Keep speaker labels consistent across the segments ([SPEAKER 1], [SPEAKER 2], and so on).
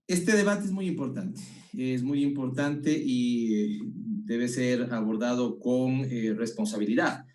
[SPEAKER 1] Este debate es muy importante y debe ser abordado con responsabilidad.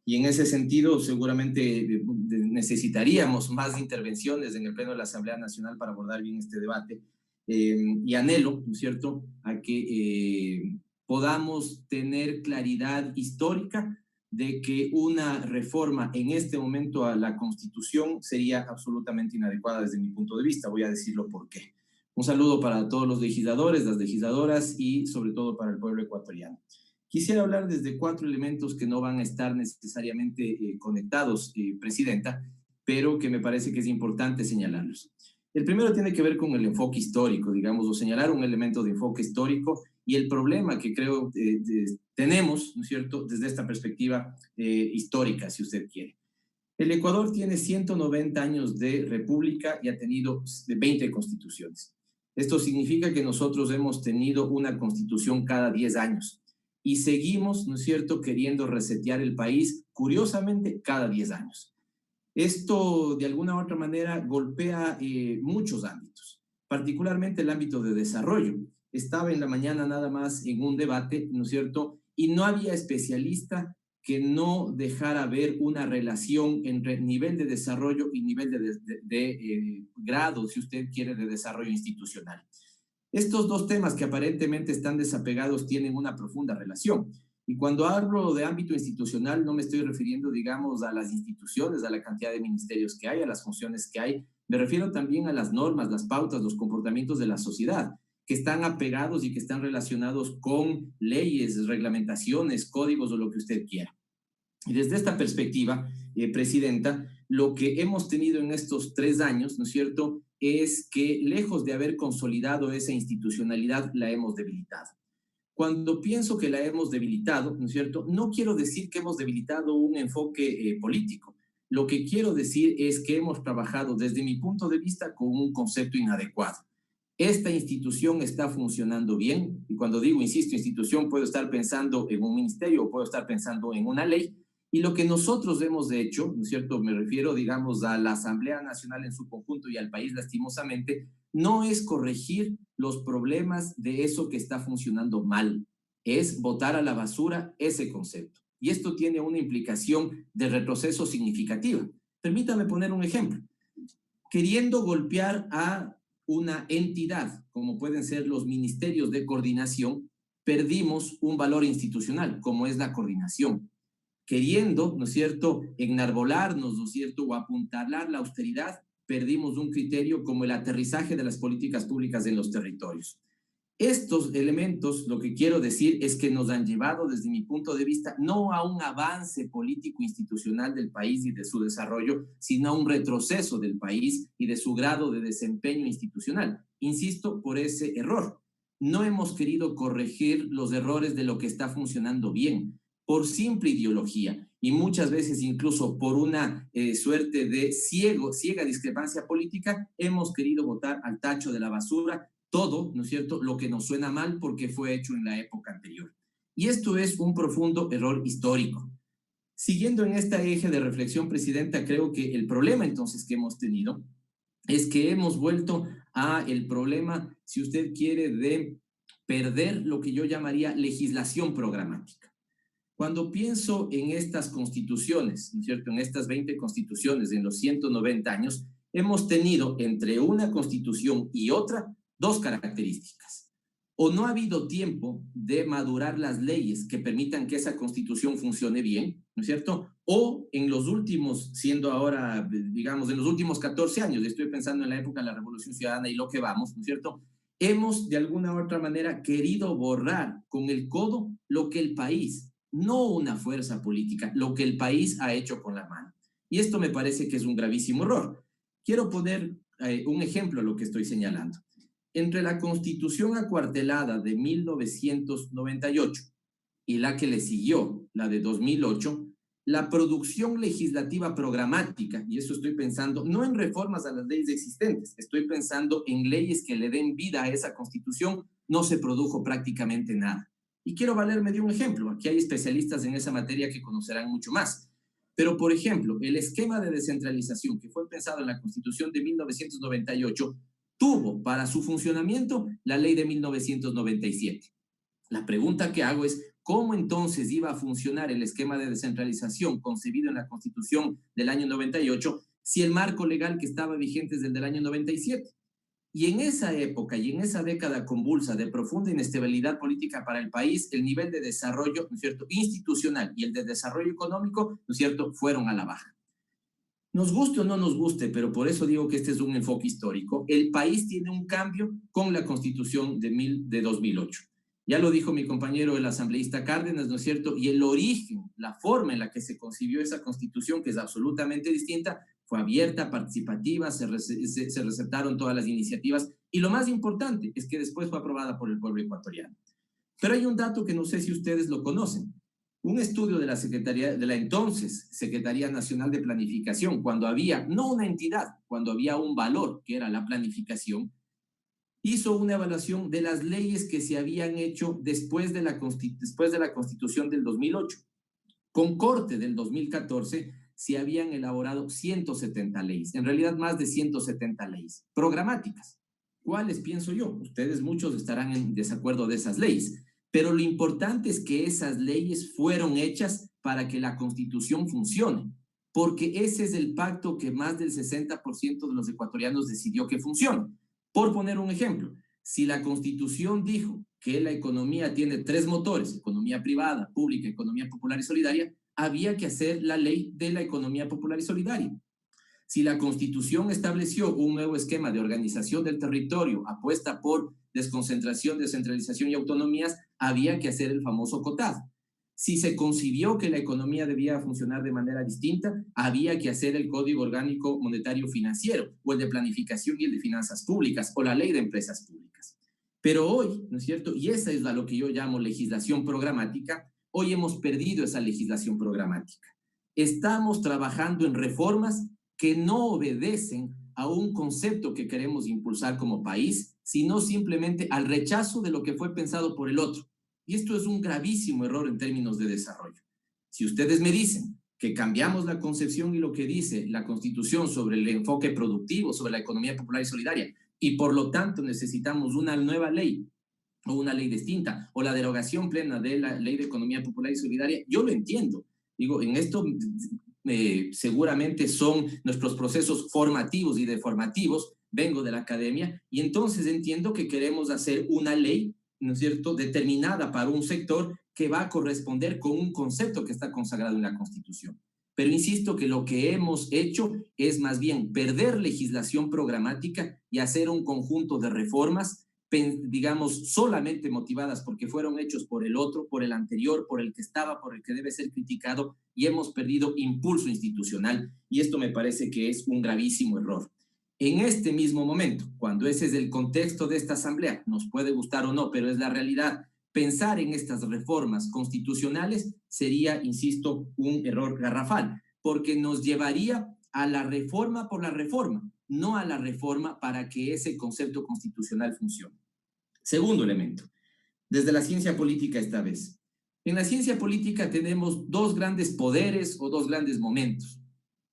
[SPEAKER 1] Y en ese sentido, seguramente necesitaríamos más intervenciones en el Pleno de la Asamblea Nacional para abordar bien este debate. Y anhelo, ¿no es cierto?, a que podamos tener claridad histórica de que una reforma en este momento a la Constitución sería absolutamente inadecuada desde mi punto de vista. Voy a decirlo por qué. Un saludo para todos los legisladores, las legisladoras y sobre todo para el pueblo ecuatoriano. Quisiera hablar desde 4 elementos que no van a estar necesariamente conectados, Presidenta, pero que me parece que es importante señalarlos. El primero tiene que ver con el enfoque histórico, digamos, o señalar un elemento de enfoque histórico y el problema que creo tenemos, ¿no es cierto?, desde esta perspectiva histórica, si usted quiere. El Ecuador tiene 190 años de república y ha tenido 20 constituciones. Esto significa que nosotros hemos tenido una constitución cada 10 años y seguimos, ¿no es cierto?, queriendo resetear el país, curiosamente, cada 10 años. Esto, de alguna u otra manera, golpea muchos ámbitos, particularmente el ámbito de desarrollo. Estaba en la mañana nada más en un debate, ¿no es cierto?, y no había especialista que no dejara ver una relación entre nivel de desarrollo y nivel de grado, si usted quiere, de desarrollo institucional. Estos dos temas que aparentemente están desapegados tienen una profunda relación. Y cuando hablo de ámbito institucional, no me estoy refiriendo, digamos, a las instituciones, a la cantidad de ministerios que hay, a las funciones que hay. Me refiero también a las normas, las pautas, los comportamientos de la sociedad, que están apegados y que están relacionados con leyes, reglamentaciones, códigos o lo que usted quiera. Y desde esta perspectiva, Presidenta, lo que hemos tenido en estos 3 años, ¿no es cierto?, es que lejos de haber consolidado esa institucionalidad, la hemos debilitado. Cuando pienso que la hemos debilitado, ¿no es cierto?, no quiero decir que hemos debilitado un enfoque político. Lo que quiero decir es que hemos trabajado, desde mi punto de vista, con un concepto inadecuado. Esta institución está funcionando bien, y cuando digo, insisto, institución, puedo estar pensando en un ministerio o puedo estar pensando en una ley, y lo que nosotros hemos hecho, ¿no es cierto?, me refiero, digamos, a la Asamblea Nacional en su conjunto y al país lastimosamente, no es corregir los problemas de eso que está funcionando mal, es botar a la basura ese concepto. Y esto tiene una implicación de retroceso significativa. Permítame poner un ejemplo. Queriendo golpear a una entidad, como pueden ser los ministerios de coordinación, perdimos un valor institucional, como es la coordinación. Queriendo, ¿no es cierto?, enarbolarnos, ¿no es cierto?, o apuntalar la austeridad, perdimos un criterio como el aterrizaje de las políticas públicas en los territorios. Estos elementos, lo que quiero decir es que nos han llevado, desde mi punto de vista, no a un avance político institucional del país y de su desarrollo, sino a un retroceso del país y de su grado de desempeño institucional. Insisto, por ese error. No hemos querido corregir los errores de lo que está funcionando bien, por simple ideología y muchas veces incluso por una suerte de ciega discrepancia política, hemos querido botar al tacho de la basura todo, ¿no es cierto?, lo que nos suena mal porque fue hecho en la época anterior. Y esto es un profundo error histórico. Siguiendo en este eje de reflexión, Presidenta, creo que el problema entonces que hemos tenido es que hemos vuelto a el problema, si usted quiere, de perder lo que yo llamaría legislación programática. Cuando pienso en estas constituciones, ¿no es cierto?, en estas 20 constituciones en los 190 años, hemos tenido entre una constitución y otra 2 características. O no ha habido tiempo de madurar las leyes que permitan que esa constitución funcione bien, ¿no es cierto? O en los últimos, siendo ahora, digamos, en los últimos 14 años, estoy pensando en la época de la Revolución Ciudadana y lo que vamos, ¿no es cierto?, hemos de alguna u otra manera querido borrar con el codo lo que el país, no una fuerza política, lo que el país ha hecho con la mano. Y esto me parece que es un gravísimo error. Quiero poner un ejemplo a lo que estoy señalando. Entre la Constitución acuartelada de 1998 y la que le siguió, la de 2008, la producción legislativa programática, y eso estoy pensando no en reformas a las leyes existentes, estoy pensando en leyes que le den vida a esa Constitución, no se produjo prácticamente nada. Y quiero valerme de un ejemplo, aquí hay especialistas en esa materia que conocerán mucho más. Pero, por ejemplo, el esquema de descentralización que fue pensado en la Constitución de 1998 tuvo para su funcionamiento la ley de 1997. La pregunta que hago es, ¿cómo entonces iba a funcionar el esquema de descentralización concebido en la Constitución del año 98 si el marco legal que estaba vigente es desde el año 97? Y en esa época y en esa década convulsa de profunda inestabilidad política para el país, el nivel de desarrollo, ¿no es cierto?, institucional y el de desarrollo económico, ¿no es cierto?, fueron a la baja. Nos guste o no nos guste, pero por eso digo que este es un enfoque histórico. El país tiene un cambio con la Constitución de 2008. Ya lo dijo mi compañero el asambleísta Cárdenas, ¿no es cierto? Y el origen, la forma en la que se concibió esa Constitución, que es absolutamente distinta, fue abierta, participativa, se receptaron todas las iniciativas y lo más importante es que después fue aprobada por el pueblo ecuatoriano. Pero hay un dato que no sé si ustedes lo conocen. Un estudio de la Secretaría, de la entonces Secretaría Nacional de Planificación, cuando había, no una entidad, cuando había un valor, que era la planificación, hizo una evaluación de las leyes que se habían hecho después de la Constitución del 2008. Con corte del 2014 se habían elaborado 170 leyes, en realidad más de 170 leyes programáticas. ¿Cuáles pienso yo? Ustedes muchos estarán en desacuerdo de esas leyes, pero lo importante es que esas leyes fueron hechas para que la Constitución funcione, porque ese es el pacto que más del 60% de los ecuatorianos decidió que funcione. Por poner un ejemplo, si la Constitución dijo que la economía tiene tres motores, economía privada, pública, economía popular y solidaria, había que hacer la ley de la economía popular y solidaria. Si la Constitución estableció un nuevo esquema de organización del territorio, apuesta por desconcentración, descentralización y autonomías, había que hacer el famoso COTAD. Si se concibió que la economía debía funcionar de manera distinta, había que hacer el Código Orgánico Monetario Financiero, o el de Planificación y el de Finanzas Públicas, o la Ley de Empresas Públicas. Pero hoy, ¿no es cierto? Y esa es lo que yo llamo legislación programática. Hoy hemos perdido esa legislación programática. Estamos trabajando en reformas que no obedecen a un concepto que queremos impulsar como país, sino simplemente al rechazo de lo que fue pensado por el otro. Y esto es un gravísimo error en términos de desarrollo. Si ustedes me dicen que cambiamos la concepción y lo que dice la Constitución sobre el enfoque productivo, sobre la economía popular y solidaria, y por lo tanto necesitamos una nueva ley o una ley distinta, o la derogación plena de la ley de economía popular y solidaria, yo lo entiendo. Digo, en esto seguramente son nuestros procesos formativos y deformativos, vengo de la academia, y entonces entiendo que queremos hacer una ley, ¿no es cierto?, determinada para un sector que va a corresponder con un concepto que está consagrado en la Constitución. Pero insisto que lo que hemos hecho es más bien perder legislación programática y hacer un conjunto de reformas, digamos, solamente motivadas porque fueron hechos por el otro, por el anterior, por el que estaba, por el que debe ser criticado, y hemos perdido impulso institucional, y esto me parece que es un gravísimo error. En este mismo momento, cuando ese es el contexto de esta asamblea, nos puede gustar o no, pero es la realidad, pensar en estas reformas constitucionales sería, insisto, un error garrafal, porque nos llevaría a la reforma por la reforma, no a la reforma para que ese concepto constitucional funcione. Segundo elemento, desde la ciencia política esta vez. En la ciencia política tenemos dos grandes poderes o dos grandes momentos.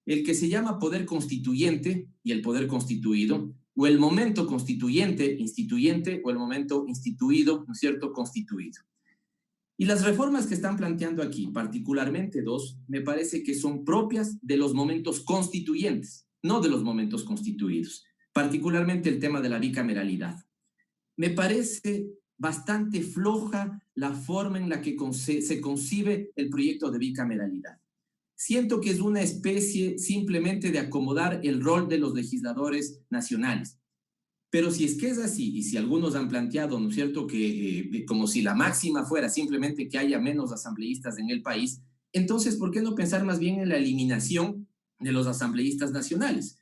[SPEAKER 1] El que se llama poder constituyente y el poder constituido, o el momento constituyente, instituyente, o el momento instituido, ¿no es cierto?, constituido. Y las reformas que están planteando aquí, particularmente dos, me parece que son propias de los momentos constituyentes, no de los momentos constituidos, particularmente el tema de la bicameralidad. Me parece bastante floja la forma en la que se concibe el proyecto de bicameralidad. Siento que es una especie simplemente de acomodar el rol de los legisladores nacionales. Pero si es que es así, y si algunos han planteado, ¿no es cierto?, que como si la máxima fuera simplemente que haya menos asambleístas en el país, entonces, ¿por qué no pensar más bien en la eliminación de los asambleístas nacionales?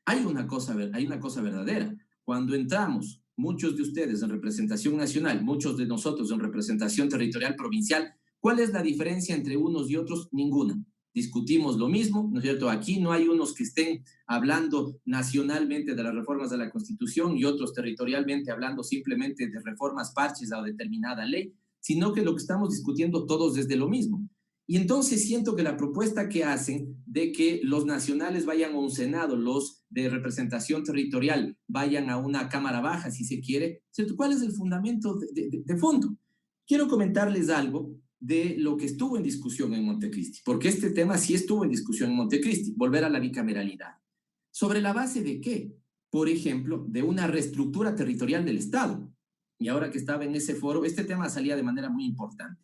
[SPEAKER 1] Hay una cosa verdadera. Cuando entramos, muchos de ustedes en representación nacional, muchos de nosotros en representación territorial provincial, ¿cuál es la diferencia entre unos y otros? Ninguna. Discutimos lo mismo, ¿no es cierto? Aquí no hay unos que estén hablando nacionalmente de las reformas de la Constitución y otros territorialmente hablando simplemente de reformas parches a determinada ley, sino que lo que estamos discutiendo todos es de lo mismo. Y entonces siento que la propuesta que hacen de que los nacionales vayan a un Senado, los de representación territorial vayan a una Cámara Baja, si se quiere, ¿cierto? ¿Cuál es el fundamento de fondo? Quiero comentarles algo de lo que estuvo en discusión en Montecristi, porque este tema sí estuvo en discusión en Montecristi, volver a la bicameralidad. ¿Sobre la base de qué? Por ejemplo, de una reestructura territorial del Estado. Y ahora que estaba en ese foro, este tema salía de manera muy importante.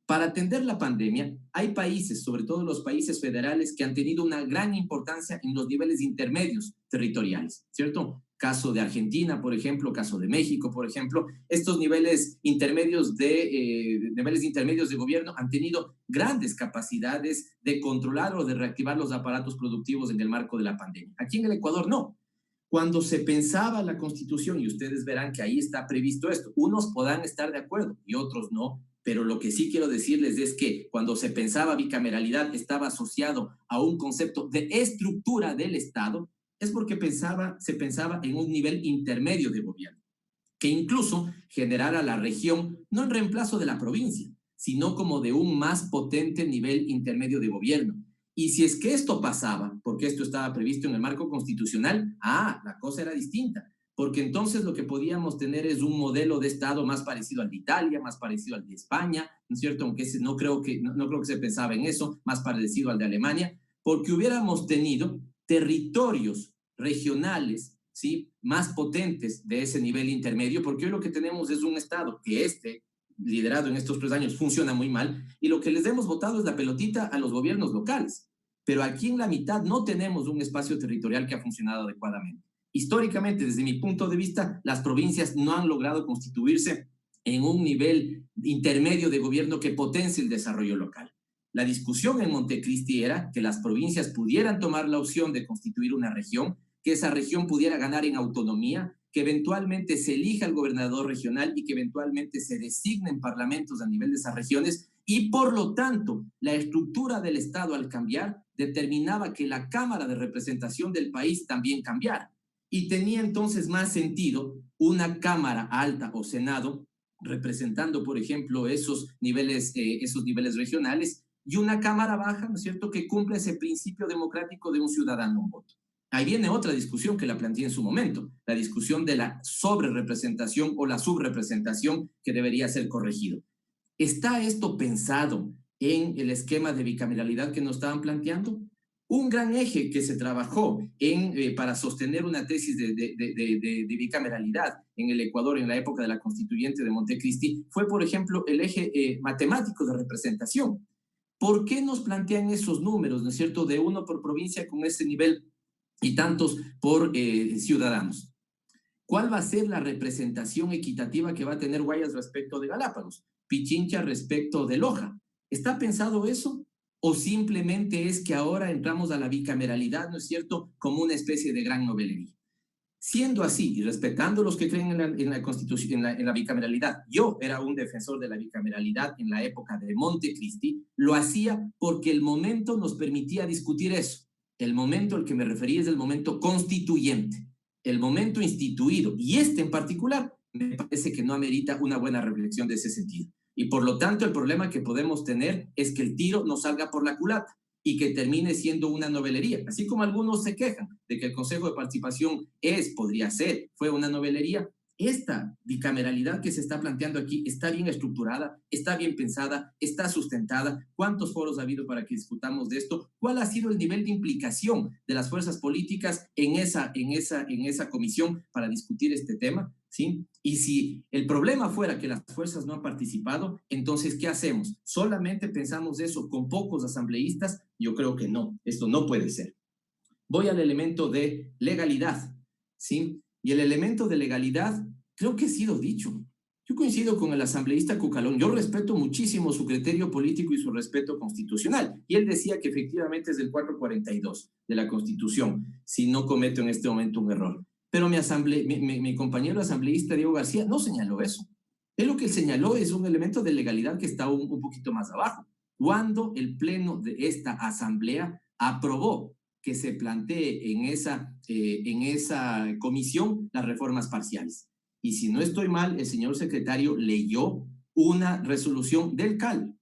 [SPEAKER 1] Para atender la pandemia, hay países, sobre todo los países federales, que han tenido una gran importancia en los niveles intermedios territoriales, ¿cierto? Caso de Argentina, por ejemplo, caso de México, por ejemplo, estos niveles intermedios de gobierno han tenido grandes capacidades de controlar o de reactivar los aparatos productivos en el marco de la pandemia. Aquí en el Ecuador no. Cuando se pensaba la Constitución, y ustedes verán que ahí está previsto esto, unos podrán estar de acuerdo y otros no, pero lo que sí quiero decirles es que cuando se pensaba bicameralidad estaba asociado a un concepto de estructura del Estado, es porque se pensaba en un nivel intermedio de gobierno, que incluso generara la región no en reemplazo de la provincia, sino como de un más potente nivel intermedio de gobierno. Y si es que esto pasaba, porque esto estaba previsto en el marco constitucional, la cosa era distinta, porque entonces lo que podíamos tener es un modelo de Estado más parecido al de Italia, más parecido al de España, ¿no es cierto? Aunque no creo que se pensaba en eso, más parecido al de Alemania, porque hubiéramos tenido territorios regionales, ¿sí? Más potentes de ese nivel intermedio, porque hoy lo que tenemos es un Estado que liderado en estos 3 años, funciona muy mal, y lo que les hemos votado es la pelotita a los gobiernos locales. Pero aquí en la mitad no tenemos un espacio territorial que ha funcionado adecuadamente. Históricamente, desde mi punto de vista, las provincias no han logrado constituirse en un nivel intermedio de gobierno que potencie el desarrollo local. La discusión en Montecristi era que las provincias pudieran tomar la opción de constituir una región, que esa región pudiera ganar en autonomía, que eventualmente se elija el gobernador regional y que eventualmente se designen parlamentos a nivel de esas regiones, y por lo tanto la estructura del Estado al cambiar determinaba que la Cámara de Representación del país también cambiara. Y tenía entonces más sentido una Cámara alta o Senado representando, por ejemplo, esos niveles regionales, y una Cámara baja, ¿no es cierto?, que cumple ese principio democrático de un ciudadano un voto. Ahí viene otra discusión que la planteé en su momento, la discusión de la sobrerepresentación o la subrepresentación que debería ser corregido. ¿Está esto pensado en el esquema de bicameralidad que nos estaban planteando? Un gran eje que se trabajó para sostener una tesis de bicameralidad en el Ecuador en la época de la constituyente de Montecristi fue, por ejemplo, el eje matemático de representación. ¿Por qué nos plantean esos números, no es cierto, de 1 por provincia con ese nivel y tantos por ciudadanos? ¿Cuál va a ser la representación equitativa que va a tener Guayas respecto de Galápagos? Pichincha respecto de Loja. ¿Está pensado eso? ¿O simplemente es que ahora entramos a la bicameralidad, ¿no es cierto?, como una especie de gran novelería? Siendo así, y respetando los que creen en la Constitución, en la bicameralidad, yo era un defensor de la bicameralidad en la época de Montecristi, lo hacía porque el momento nos permitía discutir eso. El momento al que me refería es el momento constituyente, el momento instituido, y este en particular me parece que no amerita una buena reflexión de ese sentido. Y por lo tanto, el problema que podemos tener es que el tiro no salga por la culata y que termine siendo una novelería. Así como algunos se quejan de que el Consejo de Participación fue una novelería, esta bicameralidad que se está planteando aquí está bien estructurada, está bien pensada, está sustentada. ¿Cuántos foros ha habido para que discutamos de esto? ¿Cuál ha sido el nivel de implicación de las fuerzas políticas en esa comisión para discutir este tema? ¿Sí? Y si el problema fuera que las fuerzas no han participado, entonces, ¿qué hacemos? ¿Solamente pensamos eso con pocos asambleístas? Yo creo que no, esto no puede ser. Voy al elemento de legalidad, ¿sí? Y el elemento de legalidad creo que ha sido dicho. Yo coincido con el asambleísta Cucalón, yo respeto muchísimo su criterio político y su respeto constitucional, y él decía que efectivamente es del 442 de la Constitución, si no cometo en este momento un error. Pero mi compañero asambleísta Diego García no señaló eso. Él lo que señaló es un elemento de legalidad que está un poquito más abajo. Cuando el pleno de esta asamblea aprobó que se plantee en esa comisión las reformas parciales. Y si no estoy mal, el señor secretario leyó una resolución del CAL,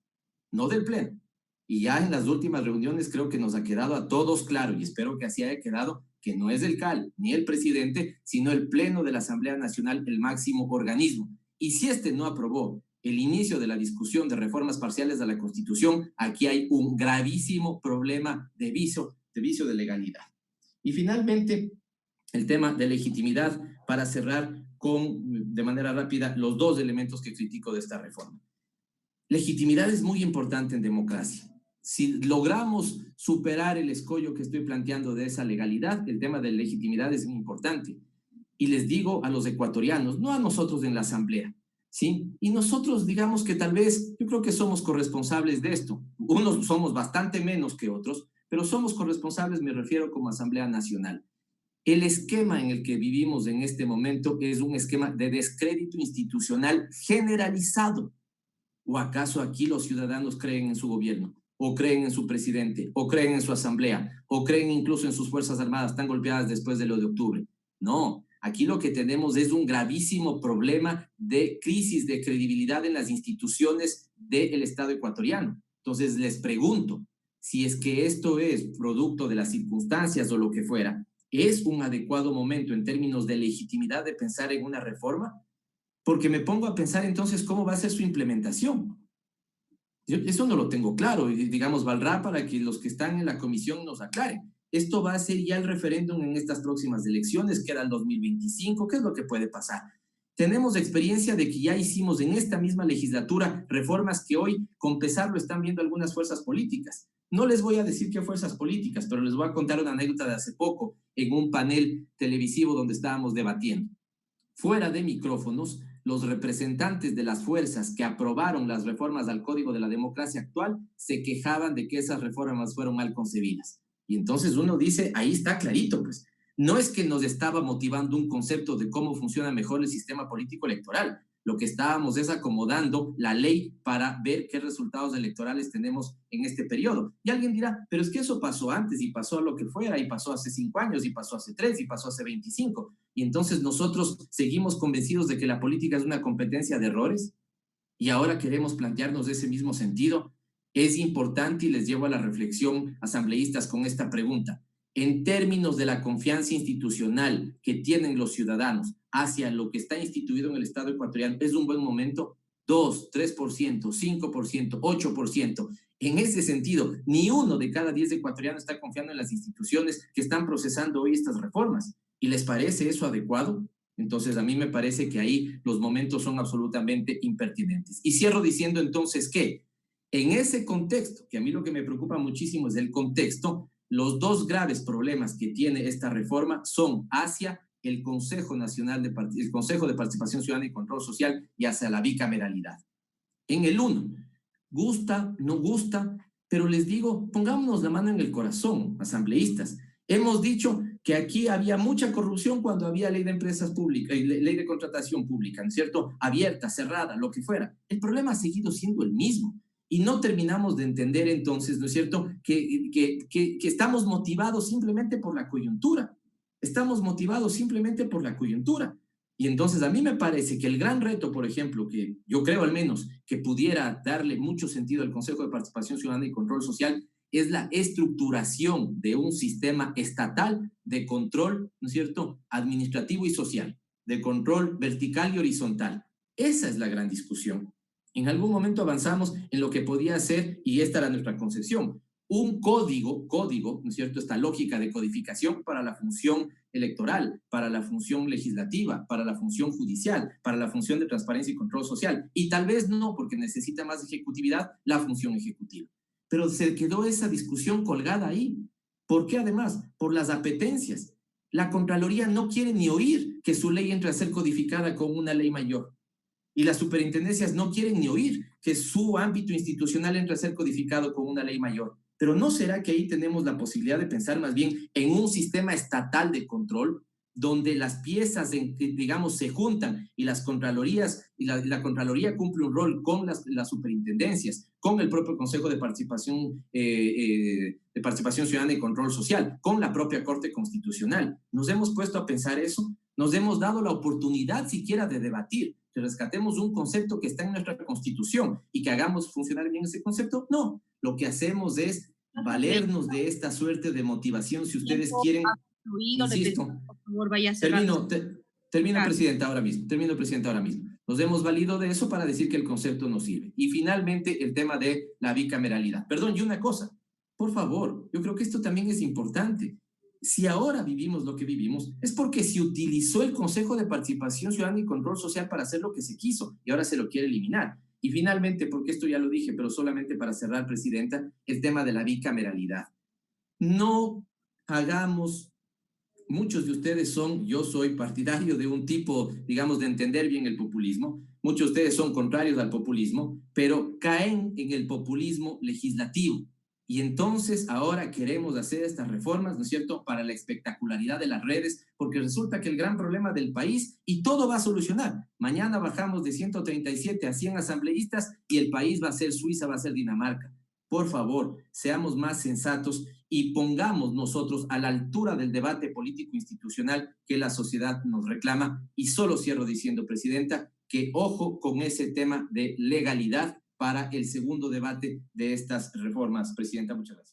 [SPEAKER 1] no del pleno, Y ya en las últimas reuniones creo que nos ha quedado a todos claro, y espero que así haya quedado, que no es el CAL ni el presidente, sino el Pleno de la Asamblea Nacional, el máximo organismo. Y si este no aprobó el inicio de la discusión de reformas parciales a la Constitución, aquí hay un gravísimo problema de vicio de legalidad. Y finalmente, el tema de legitimidad, para cerrar de manera rápida los dos elementos que critico de esta reforma. Legitimidad es muy importante en democracia. Si logramos superar el escollo que estoy planteando de esa legalidad, el tema de legitimidad es muy importante. Y les digo a los ecuatorianos, no a nosotros en la Asamblea, ¿sí? Y nosotros digamos que tal vez, yo creo que somos corresponsables de esto. Unos somos bastante menos que otros, pero somos corresponsables, me refiero como Asamblea Nacional. El esquema en el que vivimos en este momento es un esquema de descrédito institucional generalizado. ¿O acaso aquí los ciudadanos creen en su gobierno? ¿O creen en su presidente? ¿O creen en su asamblea? ¿O creen incluso en sus fuerzas armadas tan golpeadas después de lo de octubre? No, aquí lo que tenemos es un gravísimo problema de crisis de credibilidad en las instituciones del Estado ecuatoriano. Entonces les pregunto, si es que esto es producto de las circunstancias o lo que fuera, ¿es un adecuado momento en términos de legitimidad de pensar en una reforma? Porque me pongo a pensar entonces cómo va a ser su implementación. Yo eso no lo tengo claro, y digamos, valdrá para que los que están en la comisión nos aclaren. Esto va a ser ya el referéndum en estas próximas elecciones, queda el 2025, ¿qué es lo que puede pasar? Tenemos experiencia de que ya hicimos en esta misma legislatura reformas que hoy, con pesar, lo están viendo algunas fuerzas políticas. No les voy a decir qué fuerzas políticas, pero les voy a contar una anécdota de hace poco en un panel televisivo donde estábamos debatiendo. Fuera de micrófonos, los representantes de las fuerzas que aprobaron las reformas al Código de la Democracia actual se quejaban de que esas reformas fueron mal concebidas. Y entonces uno dice, ahí está clarito, pues. No es que nos estaba motivando un concepto de cómo funciona mejor el sistema político electoral. Lo que estábamos es acomodando la ley para ver qué resultados electorales tenemos en este periodo. Y alguien dirá, pero es que eso pasó antes y pasó a lo que fuera, y pasó hace 5 años, y pasó hace 3, y pasó hace 25. Y entonces nosotros seguimos convencidos de que la política es una competencia de errores y ahora queremos plantearnos ese mismo sentido. Es importante, y les llevo a la reflexión, asambleístas, con esta pregunta. En términos de la confianza institucional que tienen los ciudadanos hacia lo que está instituido en el Estado ecuatoriano, ¿es un buen momento? 2, 3%, 5%, 8%. En ese sentido, ni uno de cada 10 ecuatorianos está confiando en las instituciones que están procesando hoy estas reformas. ¿Y les parece eso adecuado? Entonces, a mí me parece que ahí los momentos son absolutamente impertinentes. Y cierro diciendo entonces que en ese contexto, que a mí lo que me preocupa muchísimo es el contexto, los dos graves problemas que tiene esta reforma son hacia el Consejo Nacional el Consejo de Participación Ciudadana y Control Social y hacia la bicameralidad. En el uno, gusta, no gusta, pero les digo, pongámonos la mano en el corazón, asambleístas. Hemos dicho que aquí había mucha corrupción cuando había ley de empresas públicas, ley de contratación pública, ¿no es cierto? Abierta, cerrada, lo que fuera. El problema ha seguido siendo el mismo. Y no terminamos de entender entonces, ¿no es cierto?, que estamos motivados simplemente por la coyuntura. Estamos motivados simplemente por la coyuntura. Y entonces a mí me parece que el gran reto, por ejemplo, que yo creo al menos que pudiera darle mucho sentido al Consejo de Participación Ciudadana y Control Social, es la estructuración de un sistema estatal de control, ¿no es cierto?, administrativo y social, de control vertical y horizontal. Esa es la gran discusión. En algún momento avanzamos en lo que podía ser, y esta era nuestra concepción, un código, ¿no es cierto?, esta lógica de codificación para la función electoral, para la función legislativa, para la función judicial, para la función de transparencia y control social, y tal vez no, porque necesita más ejecutividad, la función ejecutiva. Pero se quedó esa discusión colgada ahí. ¿Por qué además? Por las apetencias. La Contraloría no quiere ni oír que su ley entre a ser codificada con una ley mayor. Y las superintendencias no quieren ni oír que su ámbito institucional entre a ser codificado con una ley mayor. Pero ¿no será que ahí tenemos la posibilidad de pensar más bien en un sistema estatal de control donde las piezas, digamos, se juntan y las contralorías, y la Contraloría cumple un rol con las superintendencias, con el propio Consejo de Participación Ciudadana y Control Social, con la propia Corte Constitucional? ¿Nos hemos puesto a pensar eso? ¿Nos hemos dado la oportunidad siquiera de debatir que rescatemos un concepto que está en nuestra Constitución y que hagamos funcionar bien ese concepto. No, lo que hacemos es valernos de esta suerte de motivación, si ustedes quieren, insisto,
[SPEAKER 2] Por favor, vaya cerrando.
[SPEAKER 1] termino, termino, presidenta, ahora mismo, termino, presidenta, ahora mismo. Nos hemos valido de eso para decir que el concepto no sirve. Y finalmente, el tema de la bicameralidad. Perdón, y una cosa, por favor, yo creo que esto también es importante. Si ahora vivimos lo que vivimos, es porque se utilizó el Consejo de Participación Ciudadana y Control Social para hacer lo que se quiso y ahora se lo quiere eliminar. Y finalmente, porque esto ya lo dije, pero solamente para cerrar, presidenta, el tema de la bicameralidad. No hagamos, muchos de ustedes son, yo soy partidario de un tipo, digamos, de entender bien el populismo, muchos de ustedes son contrarios al populismo, pero caen en el populismo legislativo. Y entonces ahora queremos hacer estas reformas, ¿no es cierto?, para la espectacularidad de las redes, porque resulta que el gran problema del país, y todo va a solucionar, mañana bajamos de 137 a 100 asambleístas y el país va a ser Suiza, va a ser Dinamarca. Por favor, seamos más sensatos y pongamos nosotros a la altura del debate político institucional que la sociedad nos reclama. Y solo cierro diciendo, presidenta, que ojo con ese tema de legalidad para el segundo debate de estas reformas. Presidenta, muchas gracias.